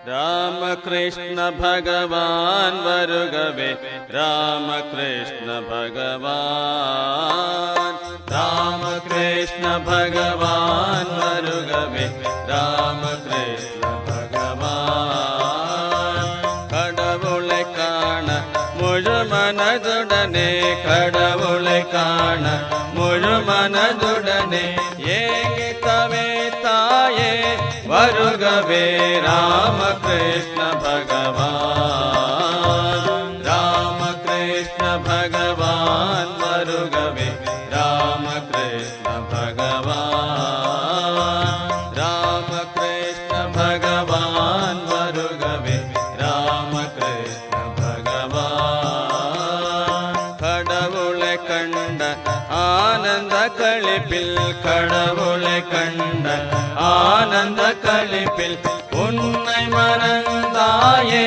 ರಾಮಕೃಷ್ಣ ಭಗವಾನ್ ವರುಗವೆ ರಾಮಕೃಷ್ಣ ಭಗವಾನ್ ರಾಮಕೃಷ್ಣ ಭಗವಾನ್ ವರುಗವೆ ರಾಮಕೃಷ್ಣ ಭಗವಾன் கடவுளை காண முழு மனதுடனே கடவுளை காண முழு மனதுடனே ஏங்கித்தவே தாயே வருகவே ராமகிருஷ்ண பகவான் ராமகிருஷ்ண பகவான் வருகவே ராமகிருஷ்ண பகவான் ராமகிருஷ்ண பகவான் வருகவே ராமகிருஷ்ண பகவான் கடவுளை கண்ட ஆனந்த களிப்பில் கடவுளை கண்ட ஆனந்த களிப்பில் உன்னை மறந்தாயே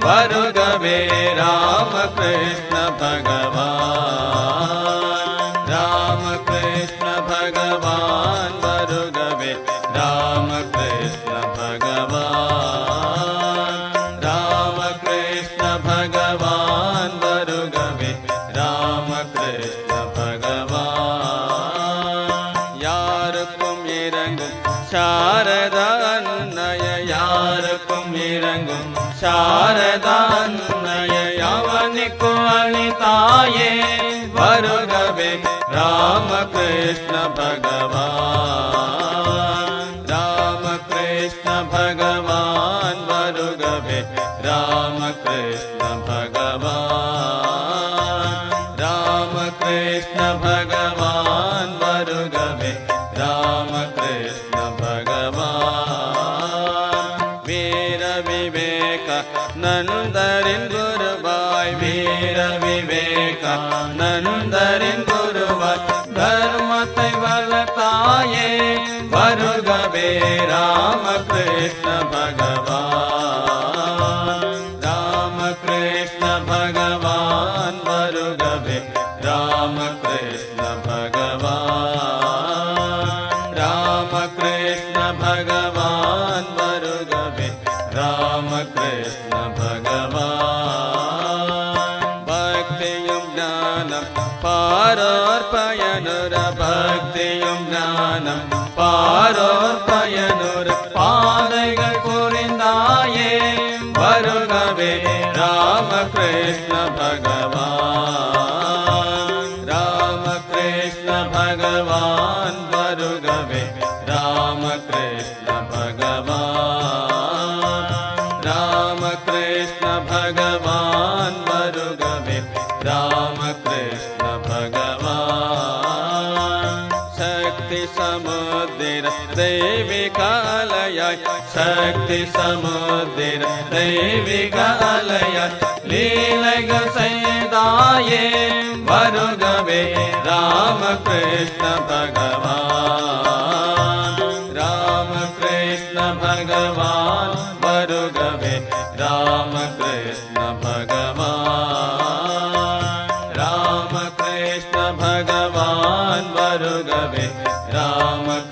வருகவே ராமகிருஷ்ண பகவான் ராமகிருஷ்ண பகவான் வருகவே ராமகிருஷ்ண பகவான் ராமகிருஷ்ண பகவான் வருகவே ராமகிருஷ்ண பகவான் யாருக்கும் இறங்கும் சாரதா அன்னைய யாருக்கும் இறங்கும் சாரதா அன்னைய அவனுக்கு அளித்தாயே வருகவே ராமகிருஷ்ண பகவான் ராமகிருஷ்ண பகவான் வருகவே ராமகிருஷ்ண பகவான் ராமகிருஷ்ண பகவான் வருகவே ராமகிருஷ்ண பகவான் வீர விவேக நந்தரின் குருவாய் வீர விவேக நந்தரின் குருவாய் தர்மத்தை வளர்த்தாயே வருகவே ராமகிருஷ்ண பகவான் ராமகிருஷ்ண பகவான் வருகவே ராமகிருஷ்ண பகவான் ராமகிருஷ்ண பகவான் வருகவே ராமகிருஷ்ண பகவான் பக்தியும் ஞானம் பாரோர் பயனுர பக்தியும் ஞானம் பாரோர் பயனுர பாதைகள் புரிந்தாயே வருகவே ராமகிருஷ்ண பகவான் ராமகிருஷ்ண பகவான் வருகவே ராமகிருஷ்ண பகவான் ராமகிருஷ்ண பகவான் வருகவே ராமகிருஷ்ண பகவான் சக்தி சமுத்திர தெய்விகாலயாய் சக்தி சமுத்திர தெய்விகாலயாய் லீலைகள் செய்தாயே வருகவே ராமகிருஷ்ண பகவான் ராமகிருஷ்ண பகவான் வருகவே ராமகிருஷ்ண பகவான் ராமகிருஷ்ண பகவான் வருகவே ராமகிருஷ்ண